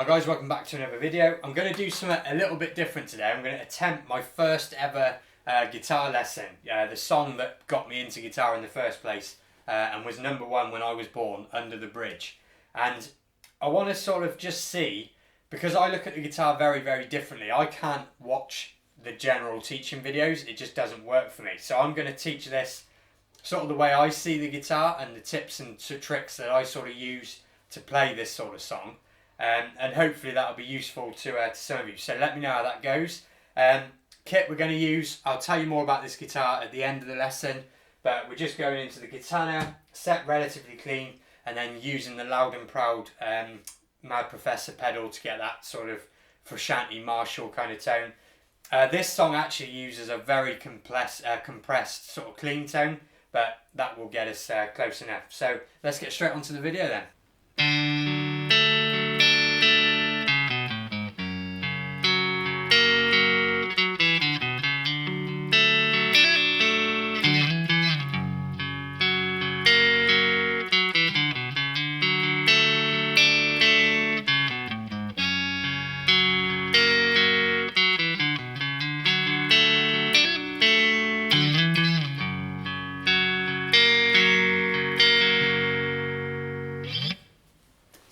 Hi guys, welcome back to another video. I'm going to do something a little bit different today. I'm going to attempt my first ever guitar lesson. The song that got me into guitar in the first place and was #1 when I was born, Under the Bridge. And I want to sort of just see, because I look at the guitar very, very differently. I can't watch the general teaching videos. It just doesn't work for me. So I'm going to teach this sort of the way I see the guitar and the tips and tricks that I sort of use to play this sort of song. And hopefully that'll be useful to some of you. So let me know how that goes. Kit we're going to use, I'll tell you more about this guitar at the end of the lesson, but we're just going into the guitar now, set relatively clean, and then using the Loud and Proud Mad Professor pedal to get that sort of Frusciante Marshall kind of tone. This song actually uses a very compressed sort of clean tone, but that will get us close enough. So let's get straight onto the video then.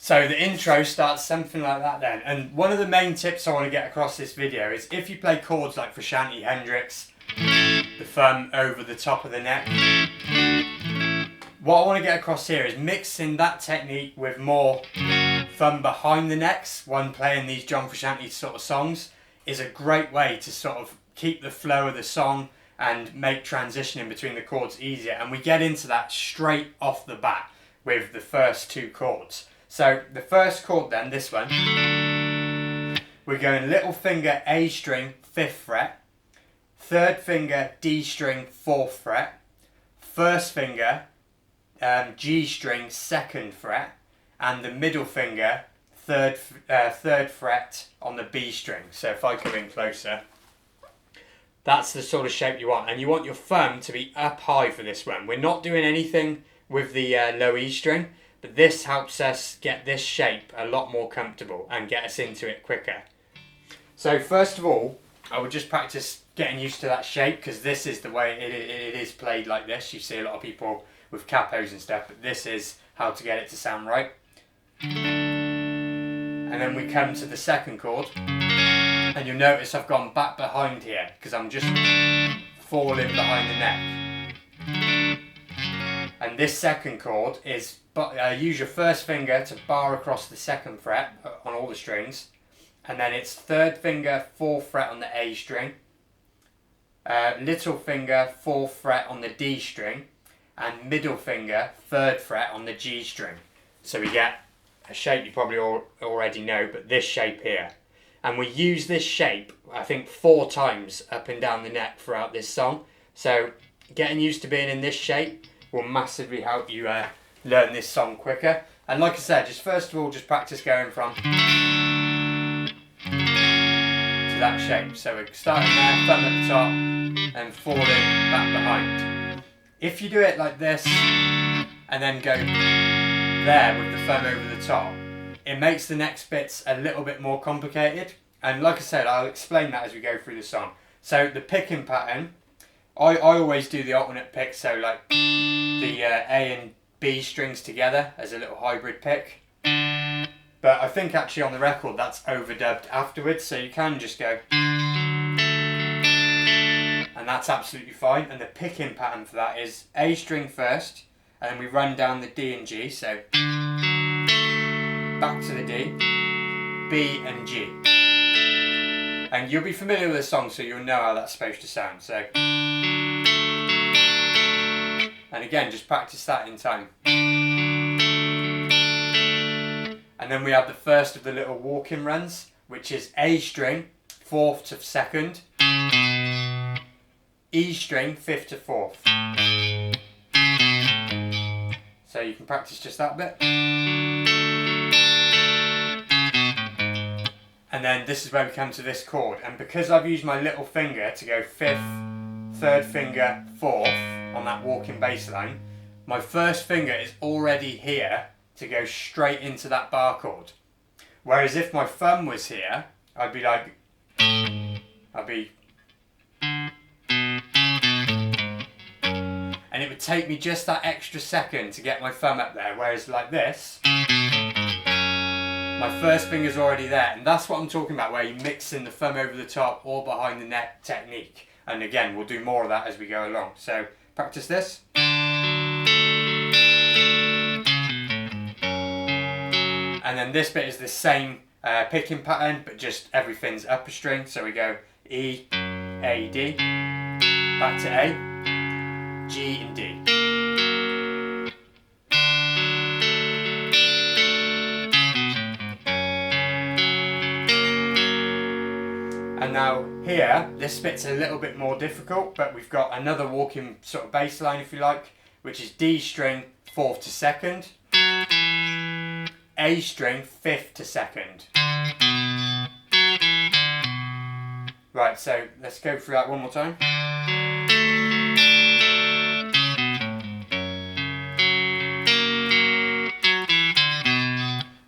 So the intro starts something like that then, and one of the main tips I want to get across this video is if you play chords like Frusciante Hendrix, the thumb over the top of the neck, what I want to get across here is mixing that technique with more thumb behind the necks when playing these John Frusciante sort of songs is a great way to sort of keep the flow of the song and make transitioning between the chords easier, and we get into that straight off the bat with the first two chords. So the first chord then, this one, we're going little finger A string 5th fret, third finger D string 4th fret, first finger G string 2nd fret, and the middle finger third fret on the B string. So if I come in closer, that's the sort of shape you want, and you want your thumb to be up high for this one. We're not doing anything with the low E string, but this helps us get this shape a lot more comfortable and get us into it quicker. So first of all, I would just practice getting used to that shape, because this is the way it is played like this. You see a lot of people with capos and stuff, but this is how to get it to sound right. And then we come to the second chord, and you'll notice I've gone back behind here because I'm just falling behind the neck. And this second chord is, use your first finger to bar across the 2nd fret on all the strings, and then it's third finger 4th fret on the A string, little finger 4th fret on the D string, and middle finger 3rd fret on the G string. So we get a shape you probably already know, but this shape here. And we use this shape, I think, 4 times up and down the neck throughout this song. So getting used to being in this shape will massively help you learn this song quicker. And like I said, just first of all, just practice going from to that shape. So we're starting there, thumb at the top, and falling back behind. If you do it like this, and then go there with the thumb over the top, it makes the next bits a little bit more complicated. And like I said, I'll explain that as we go through the song. So the picking pattern, I always do the alternate pick, so like the A and B strings together as a little hybrid pick. But I think actually on the record that's overdubbed afterwards, so you can just go, and that's absolutely fine. And the picking pattern for that is A string first, and then we run down the D and G, so back to the D, B and G. And you'll be familiar with the song, so you'll know how that's supposed to sound. So, and again, just practice that in time. And then we have the first of the little walking runs, which is A string 4th to 2nd, E string 5th to 4th. So you can practice just that bit. And then this is where we come to this chord, and because I've used my little finger to go 5th, third finger 4th on that walking bass line, my first finger is already here to go straight into that bar chord. Whereas if my thumb was here, I'd be like, and it would take me just that extra second to get my thumb up there, whereas like this, my first finger's already there, and that's what I'm talking about, where you mix in the thumb over the top or behind the neck technique. And again, we'll do more of that as we go along. So practice this. And then this bit is the same picking pattern, but just everything's up a string. So we go E, A, D, back to A, G and D. And now here, this bit's a little bit more difficult, but we've got another walking sort of bass line, if you like, which is D string, 4th to 2nd, A string, 5th to 2nd. Right, so let's go through that one more time.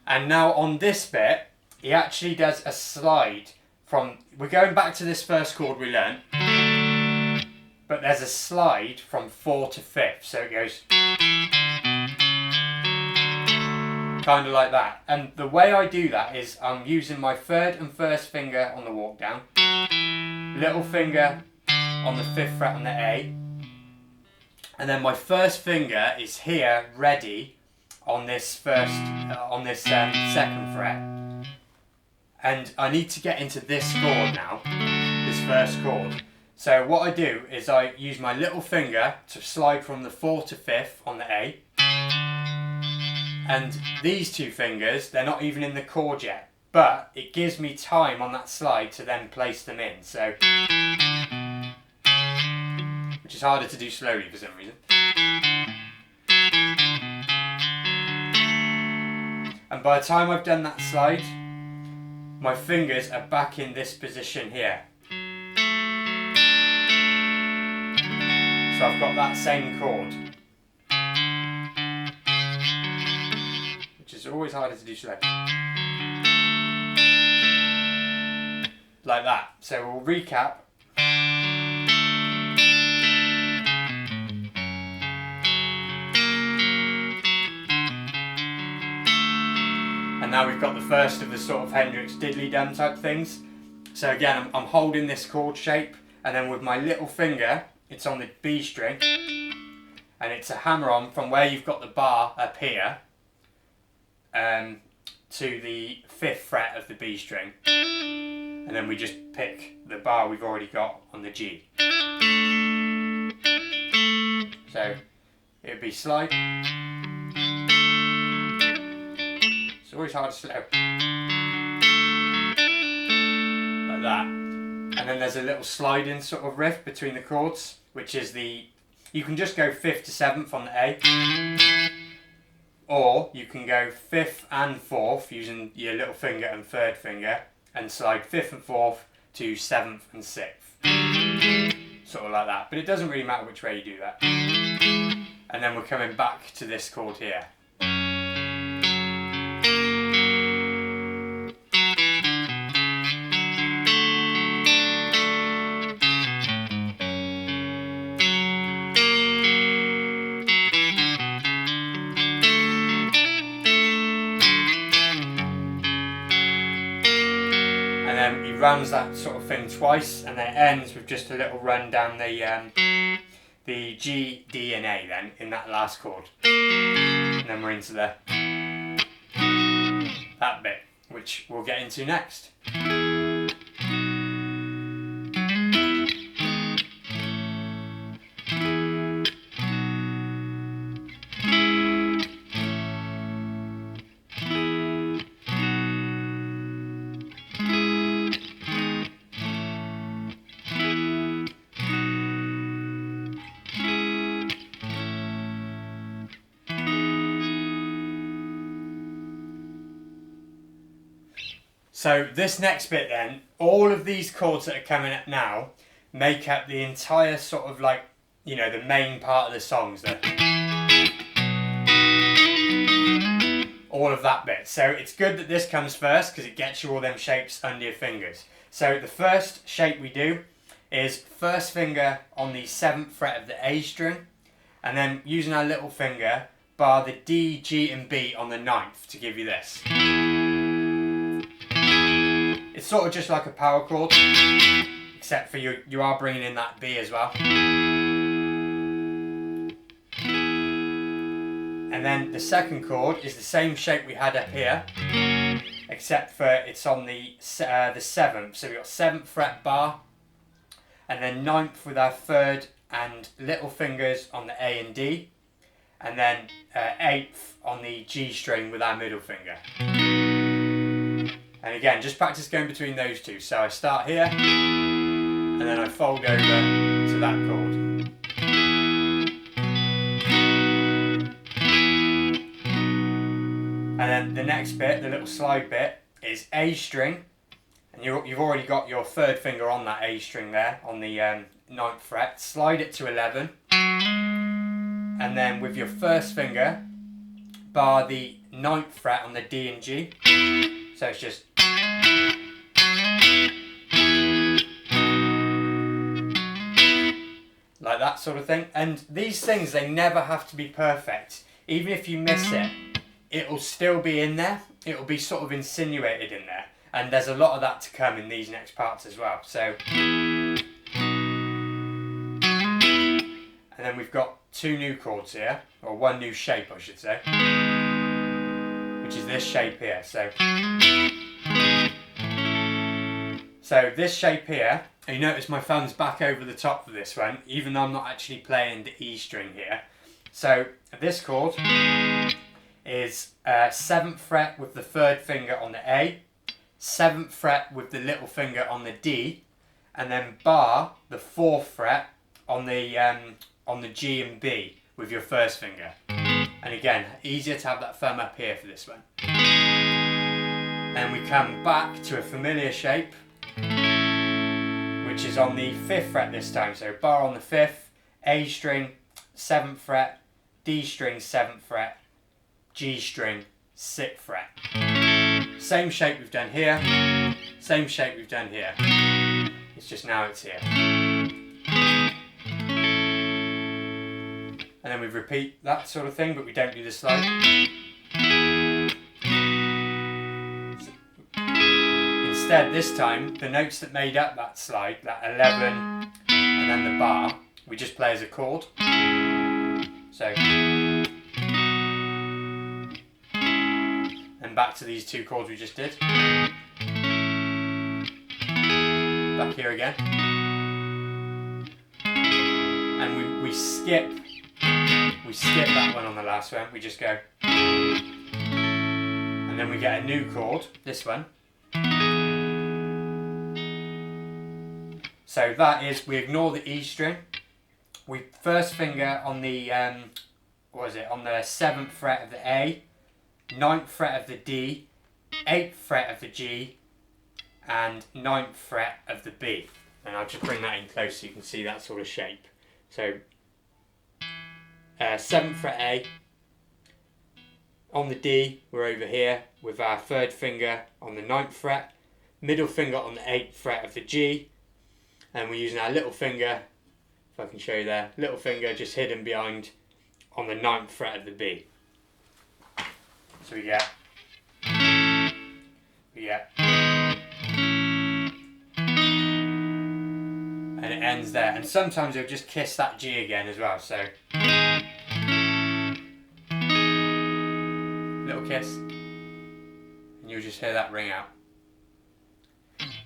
And now on this bit, he actually does a slide from, we're going back to this first chord we learnt, but there's a slide from 4 to 5th, so it goes kind of like that. And the way I do that is I'm using my 3rd and 1st finger on the walk down, little finger on the 5th fret on the A, and then my 1st finger is here ready on this second fret, and I need to get into this chord now, this first chord. So what I do is I use my little finger to slide from the 4th to 5th on the A, and these two fingers, they're not even in the chord yet, but it gives me time on that slide to then place them in, so, which is harder to do slowly for some reason. And by the time I've done that slide, my fingers are back in this position here. So I've got that same chord, which is always harder to do slow. Like that. So we'll recap. And now we've got the first of the sort of Hendrix diddly-dum type things. So again, I'm holding this chord shape, and then with my little finger, it's on the B string, and it's a hammer-on from where you've got the bar up here to the 5th fret of the B string. And then we just pick the bar we've already got on the G. So it would be slide. It's always hard to slow. Like that. And then there's a little sliding sort of riff between the chords, which is you can just go 5th to 7th on the A, or you can go 5th and 4th using your little finger and 3rd finger, and slide 5th and 4th to 7th and 6th. Sort of like that. But it doesn't really matter which way you do that. And then we're coming back to this chord here. He runs that sort of thing twice, and then it ends with just a little run down the G, D and A then in that last chord. And then we're into that bit, which we'll get into next. So this next bit then, all of these chords that are coming up now make up the entire sort of like, you know, the main part of the songs. All all of that bit. So it's good that this comes first because it gets you all them shapes under your fingers. So the first shape we do is first finger on the 7th fret of the A string, and then using our little finger bar the D, G and B on the 9th to give you this. It's sort of just like a power chord, except for you are bringing in that B as well. And then the second chord is the same shape we had up here, except for it's on the 7th. So we've got 7th fret bar, and then 9th with our 3rd and little fingers on the A and D, and then 8th on the G string with our middle finger. And again, just practice going between those two. So I start here, and then I fold over to that chord. And then the next bit, the little slide bit, is A string, and you've already got your 3rd finger on that A string there, on the 9th fret. Slide it to 11, and then with your 1st finger, bar the 9th fret on the D and G. So it's just like that sort of thing. And these things, they never have to be perfect. Even if you miss it, it'll still be in there. It'll be sort of insinuated in there. And there's a lot of that to come in these next parts as well. So, and then we've got 2 new chords here, or 1 new shape I should say, which is this shape here. So this shape here, and you notice my thumb's back over the top for this one, even though I'm not actually playing the E string here. So this chord is 7th fret with the 3rd finger on the A, 7th fret with the little finger on the D, and then bar the 4th fret on the G and B with your 1st finger. And again, easier to have that thumb up here for this one. Then we come back to a familiar shape, which is on the 5th fret this time. So bar on the 5th, A string, 7th fret, D string, 7th fret, G string, 6th fret. Same shape we've done here, same shape we've done here. It's just now it's here. And then we repeat that sort of thing, but we don't do the slide. Instead, this time, the notes that made up that slide, that 11 and then the bar, we just play as a chord. So, and back to these 2 chords we just did. Back here again. And we skip that one on the last one. We just go. And then we get a new chord, this one. So that is, we ignore the E string. We 1st finger on the, on the 7th fret of the A, 9th fret of the D, 8th fret of the G, and 9th fret of the B. And I'll just bring that in close so you can see that sort of shape. So, 7th fret A, on the D, we're over here with our 3rd finger on the 9th fret, middle finger on the 8th fret of the G, and we're using our little finger, if I can show you there, little finger just hidden behind on the 9th fret of the B. So we get, and it ends there. And sometimes you'll just kiss that G again as well, so. Little kiss, and you'll just hear that ring out.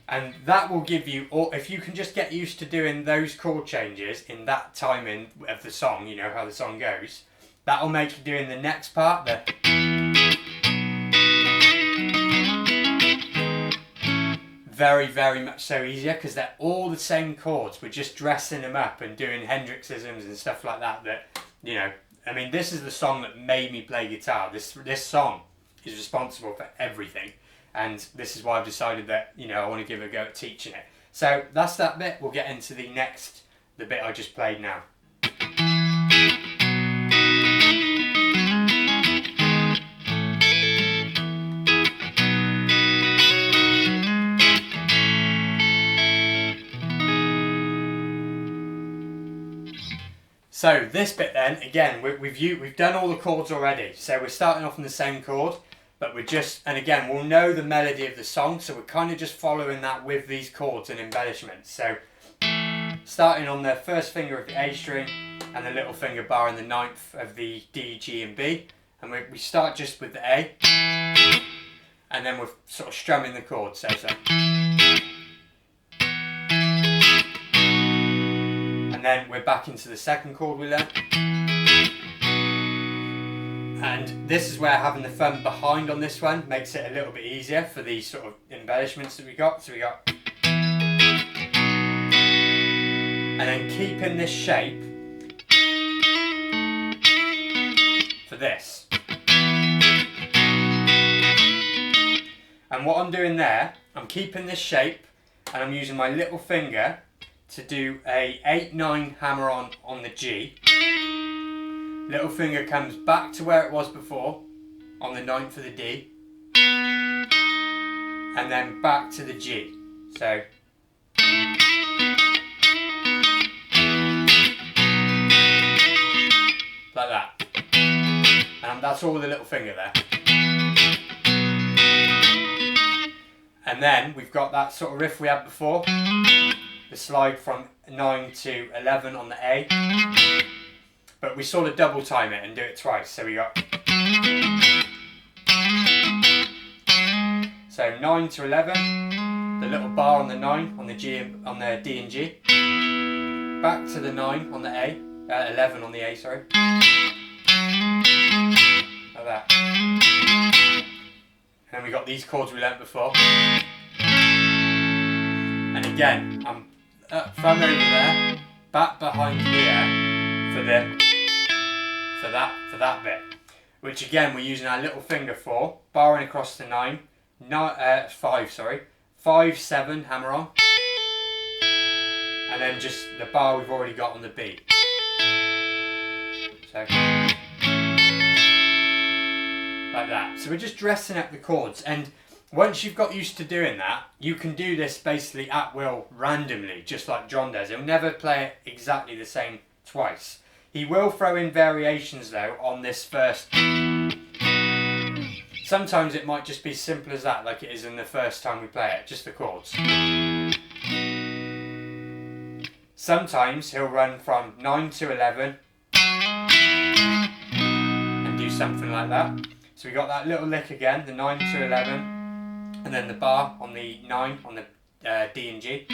And that will give you, or if you can just get used to doing those chord changes in that timing of the song, you know how the song goes, that will make you doing the next part, the very, very much so easier, because they're all the same chords. We're just dressing them up and doing Hendrixisms and stuff like that, you know, I mean, this is the song that made me play guitar. This song is responsible for everything. And this is why I've decided that, you know, I want to give it a go at teaching it. So that's that bit. We'll get into the bit I just played now. So this bit then, again, we've done all the chords already. So we're starting off on the same chord, but we're just, and again, we'll know the melody of the song, so we're kind of just following that with these chords and embellishments. So starting on the first finger of the A string and the little finger bar in the ninth of the D, G and B. And we start just with the A, and then we're sort of strumming the chords. So. And then we're back into the second chord we learned. And this is where having the thumb behind on this one makes it a little bit easier for these sort of embellishments that we got. So we got, and then keeping this shape for this. And what I'm doing there, I'm keeping this shape and I'm using my little finger to do a 8-9 hammer on the G. Little finger comes back to where it was before on the ninth of the D, and then back to the G. So like that. And that's all with the little finger there. And then we've got that sort of riff we had before. The slide from 9 to 11 on the A, but we sort of double time it and do it twice. So we got, so 9 to 11, the little bar on the 9 on the G, on the D and G, back to the 9 on the A, 11 on the A, sorry, like that. And then we got these chords we learnt before, and again I'm thumb over there, back behind here for that bit, which again we're using our little finger for, barring across the 5, 7 hammer on, and then just the bar we've already got on the B. So like that. So we're just dressing up the chords, and once you've got used to doing that, you can do this basically at will, randomly, just like John does. He'll never play it exactly the same twice. He will throw in variations though on this first. Sometimes it might just be simple as that, like it is in the first time we play it, just the chords. Sometimes he'll run from 9 to 11 and do something like that. So we got that little lick again, the 9 to 11. And then the bar on the 9 on the D and G,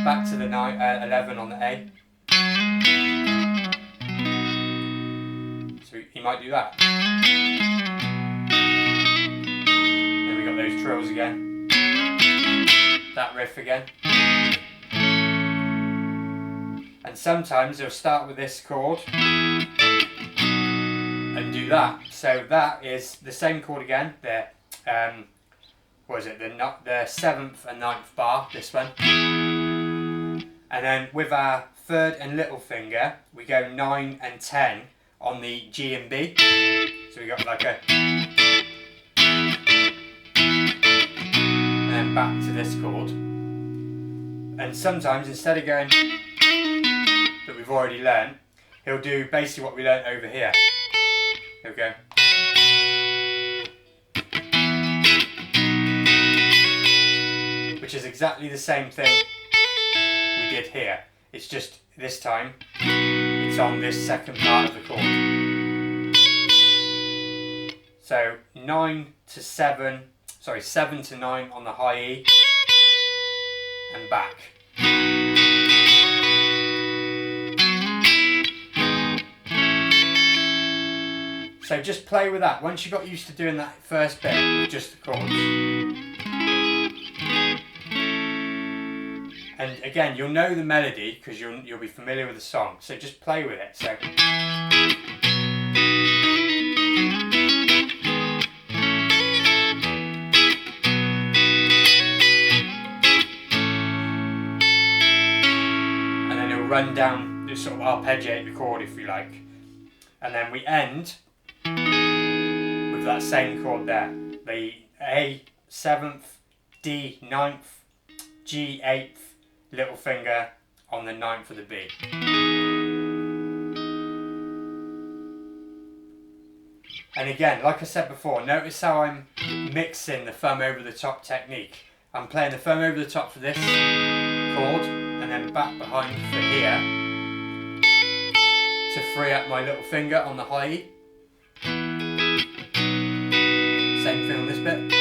back to the 11 on the A. So he might do that. Then we got those trills again, that riff again. And sometimes he'll start with this chord and do that. So that is the same chord again, the what is it, the 7th and 9th bar, this one. And then with our third and little finger, we go 9 and 10 on the G and B. So we got like a, and then back to this chord. And sometimes instead of going that we've already learned, he'll do basically what we learnt over here. He'll go. Which is exactly the same thing we did here. It's just this time it's on this second part of the chord. So 7 to 9 on the high E and back. So just play with that. Once you got used to doing that first bit with just the chords. And again, you'll know the melody because you'll be familiar with the song. So just play with it. So. And then it'll run down, just sort of arpeggiate the chord if you like. And then we end with that same chord there. The A 7th, D 9th, G 8th, little finger on the 9th of the B. And again, like I said before, notice how I'm mixing the thumb over the top technique. I'm playing the thumb over the top for this chord and then back behind for here to free up my little finger on the high E. Same thing on this bit.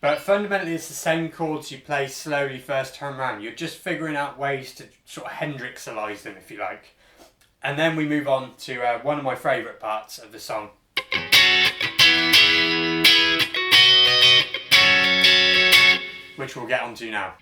But fundamentally it's the same chords you play slowly first time round. You're just figuring out ways to sort of Hendrixalize them, if you like. And then we move on to one of my favourite parts of the song. Which we'll get onto now.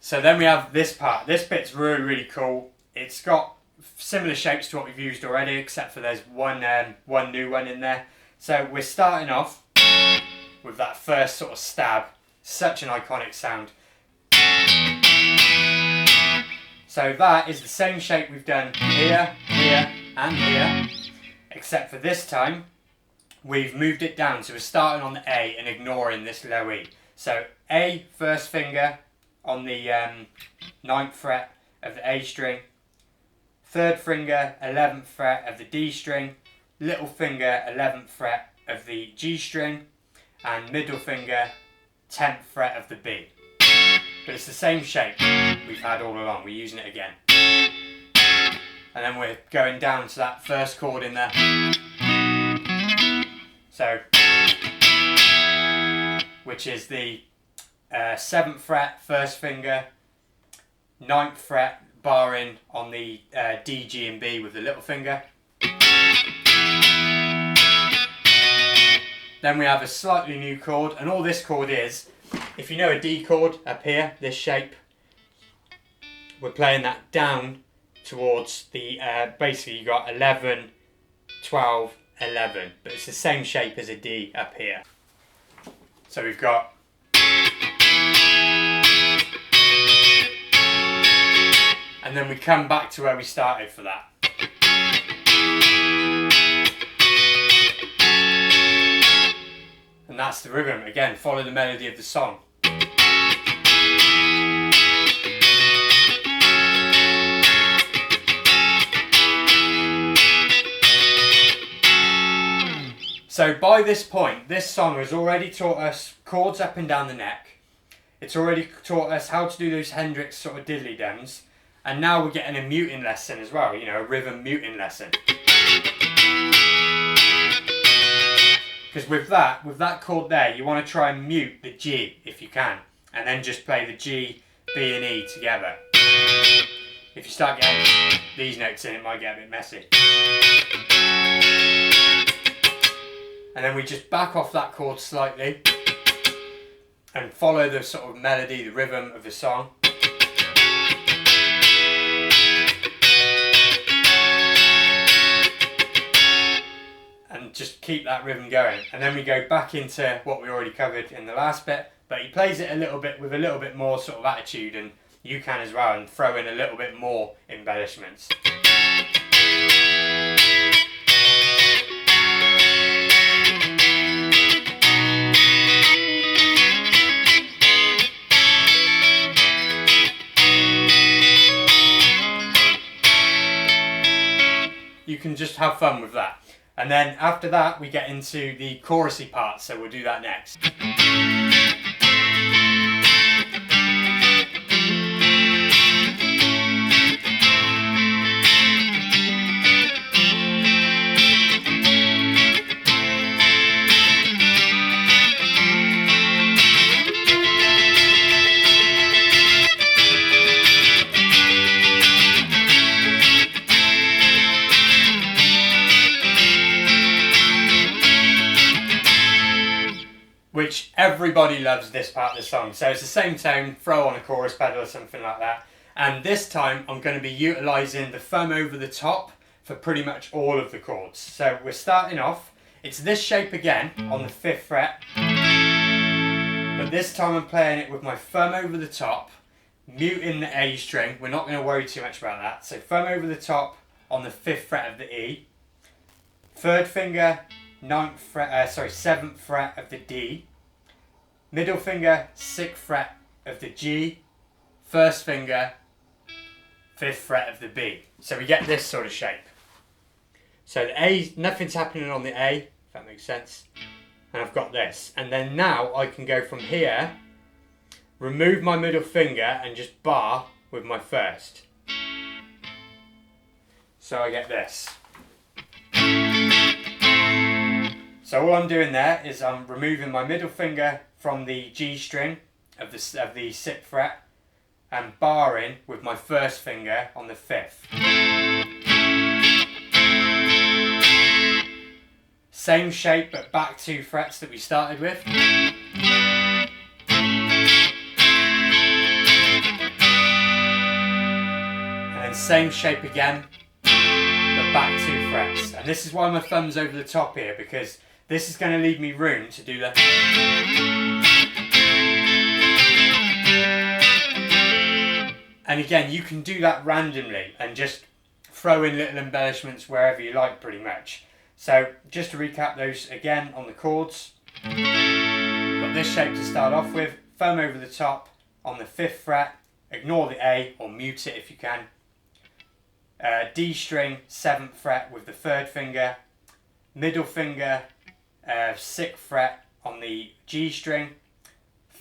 So then we have this part. This bit's really, really cool. It's got similar shapes to what we've used already, except for there's one new one in there. So we're starting off with that first sort of stab. Such an iconic sound. So that is the same shape we've done here, here, and here, except for this time we've moved it down. So we're starting on the A and ignoring this low E. So A, first finger on the 9th fret of the A string, 3rd finger 11th fret of the D string, little finger 11th fret of the G string, and middle finger 10th fret of the B. But it's the same shape we've had all along, we're using it again. And then we're going down to that first chord in there. So, which is the 7th fret, first finger, 9th fret, barring on the D, G and B with the little finger. Then we have a slightly new chord, and all this chord is, if you know a D chord up here, this shape, we're playing that down towards the, basically you got 11, 12, 11, but it's the same shape as a D up here. So we've got and then we come back to where we started for that. And that's the rhythm. Again, follow the melody of the song. So by this point, this song has already taught us chords up and down the neck. It's already taught us how to do those Hendrix sort of diddly dems. And now we're getting a muting lesson as well, you know, a rhythm muting lesson. Because with that chord there, you want to try and mute the G if you can. And then just play the G, B and E together. If you start getting these notes in, it might get a bit messy. And then we just back off that chord slightly and follow the sort of melody, the rhythm of the song. Just keep that rhythm going, and then we go back into what we already covered in the last bit, but he plays it a little bit with a little bit more sort of attitude, and you can as well, and throw in a little bit more embellishments. You can just have fun with that. And then after that we get into the chorusy part, so we'll do that next. Which everybody loves this part of the song. So it's the same tone, throw on a chorus pedal or something like that. And this time I'm going to be utilising the thumb over the top for pretty much all of the chords. So we're starting off, it's this shape again on the 5th fret. But this time I'm playing it with my thumb over the top, muting the A string. We're not going to worry too much about that. So thumb over the top on the 5th fret of the E, 3rd finger, 7th fret of the D, middle finger, 6th fret of the G, 1st finger, 5th fret of the B. So we get this sort of shape. So the A, nothing's happening on the A, if that makes sense. And I've got this. And then now I can go from here, remove my middle finger and just bar with my first. So I get this. So all I'm doing there is I'm removing my middle finger from the G string of the 6th fret and barring with my 1st finger on the 5th. Same shape but back 2 frets that we started with. And then same shape again but back 2 frets. And this is why my thumb's over the top here, because this is going to leave me room to do that. And again, you can do that randomly and just throw in little embellishments wherever you like pretty much. So just to recap those again on the chords. Got this shape to start off with, thumb over the top on the 5th fret, ignore the A or mute it if you can. D string, 7th fret with the 3rd finger, middle finger, 6th fret on the G string,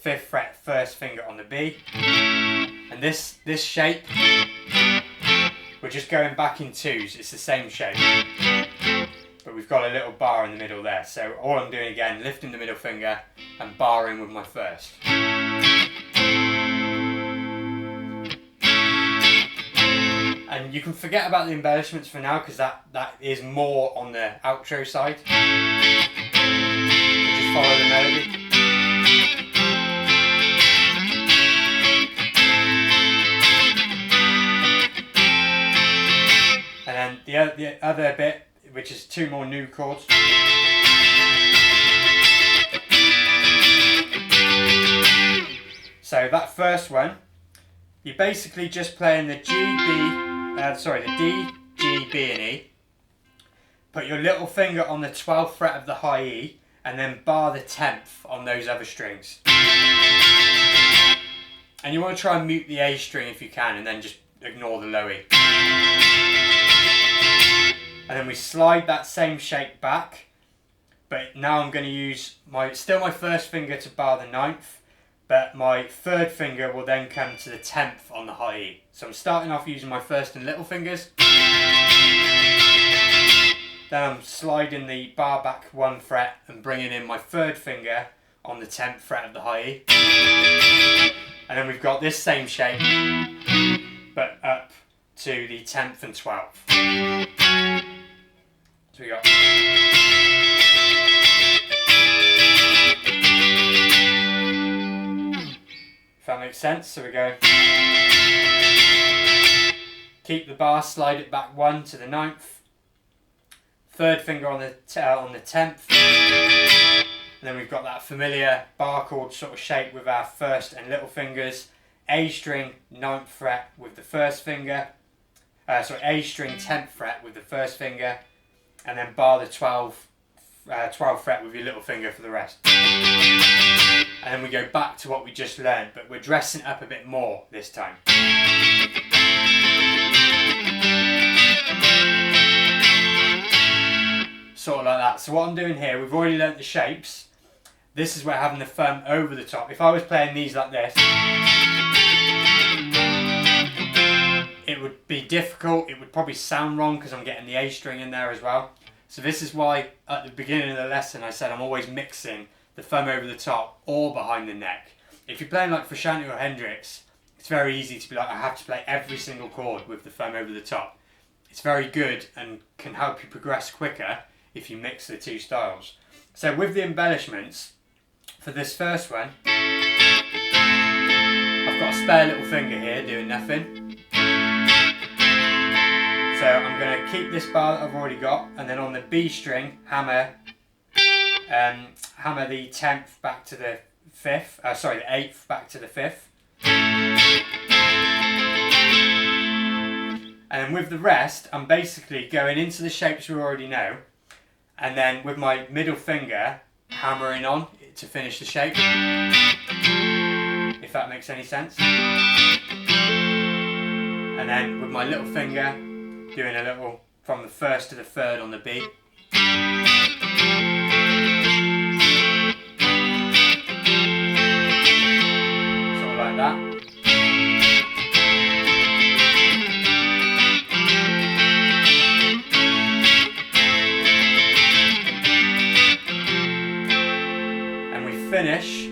5th fret, 1st finger on the B. And this shape, we're just going back in 2s, it's the same shape. But we've got a little bar in the middle there. So all I'm doing again, lifting the middle finger and barring with my 1st. And you can forget about the embellishments for now, because that is more on the outro side. Just follow the melody. And then the other bit, which is 2 more new chords. So that first one, you're basically just playing the the D, G, B and E. Put your little finger on the 12th fret of the high E and then bar the 10th on those other strings. And you want to try and mute the A string if you can, and then just ignore the low E. And then we slide that same shape back, but now I'm going to use still my 1st finger to bar the 9th, but my 3rd finger will then come to the 10th on the high E. So I'm starting off using my 1st and little fingers. Then I'm sliding the bar back 1 fret and bringing in my 3rd finger on the 10th fret of the high E. And then we've got this same shape, but up to the 10th and 12th. So we got. If that makes sense, so we go. Keep the bar, slide it back 1 to the 9th. 3rd finger on the 10th. And then we've got that familiar bar chord sort of shape with our 1st and little fingers. A string, 9th fret with the 1st finger. A string, 10th fret with the 1st finger. And then bar the 12th fret with your little finger for the rest. And then we go back to what we just learned, but we're dressing it up a bit more this time. Sort of like that. So what I'm doing here, we've already learnt the shapes. This is where having the thumb over the top. If I was playing these like this, it would be difficult. It would probably sound wrong because I'm getting the A string in there as well. So this is why at the beginning of the lesson I said I'm always mixing the thumb over the top or behind the neck. If you're playing like Frusciante or Hendrix, it's very easy to be like, I have to play every single chord with the thumb over the top. It's very good and can help you progress quicker if you mix the 2 styles. So with the embellishments, for this first one, I've got a spare little finger here doing nothing. So I'm going to keep this bar that I've already got, and then on the B string, hammer the 10th back to the fifth, sorry, the eighth back to the fifth. And with the rest, I'm basically going into the shapes we already know, and then with my middle finger hammering on to finish the shape, if that makes any sense. And then with my little finger doing a little from the first to the third on the B. Sort of like that. Finish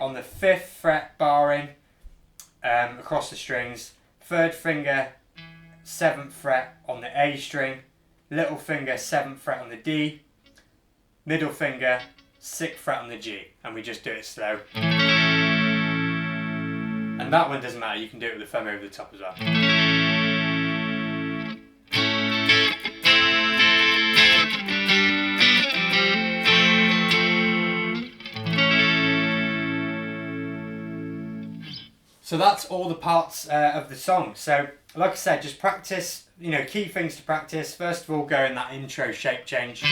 on the 5th fret barring across the strings, 3rd finger 7th fret on the A string, little finger 7th fret on the D, middle finger 6th fret on the G, and we just do it slow. And that one doesn't matter, you can do it with the thumb over the top as well. So that's all the parts of the song. So like I said, just practice, you know, key things to practice. First of all, go in that intro shape change.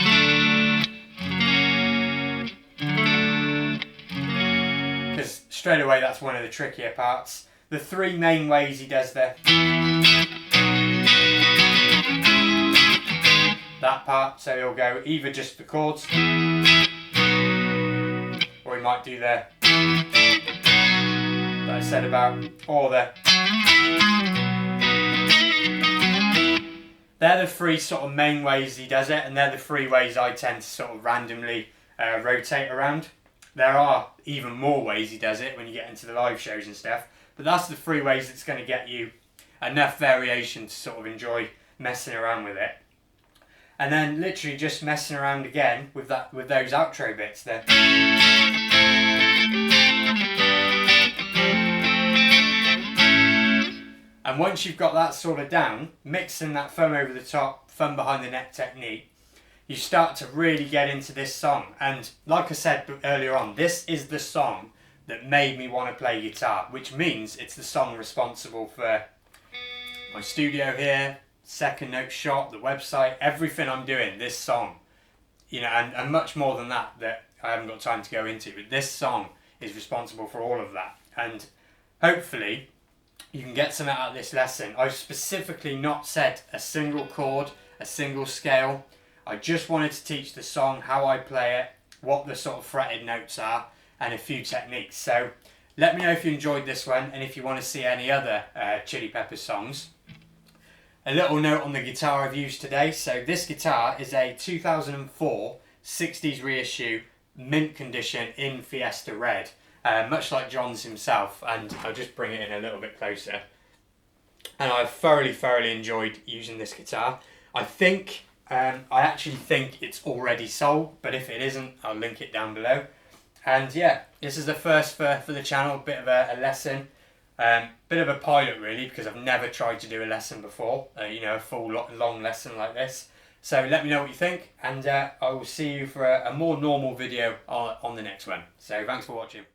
Because straight away that's one of the trickier parts. The 3 main ways he does that part, so he'll go either just the chords, or he might do the that I said about, or the. They're the 3 sort of main ways he does it, and they're the 3 ways I tend to sort of randomly rotate around. There are even more ways he does it when you get into the live shows and stuff, but that's the 3 ways that's going to get you enough variation to sort of enjoy messing around with it. And then literally just messing around again with those outro bits there. And once you've got that sort of down, mixing that thumb over the top, thumb behind the neck technique, you start to really get into this song. And like I said earlier on, this is the song that made me want to play guitar, which means it's the song responsible for my studio here, second note shop, the website, everything I'm doing, this song. You know, and much more than that I haven't got time to go into, but this song is responsible for all of that. And hopefully you can get something out of this lesson. I've specifically not said a single chord, a single scale. I just wanted to teach the song, how I play it, what the sort of fretted notes are, and a few techniques. So let me know if you enjoyed this one, and if you want to see any other Chili Peppers songs. A little note on the guitar I've used today. So this guitar is a 2004 60s reissue, mint condition in Fiesta Red. Much like John's himself, and I'll just bring it in a little bit closer. And I've thoroughly enjoyed using this guitar. I actually think it's already sold, but if it isn't, I'll link it down below. And yeah, this is the first for the channel, bit of a lesson. Bit of a pilot really, because I've never tried to do a lesson before, you know, a full long lesson like this. So let me know what you think, and I will see you for a more normal video on the next one. So thanks for watching.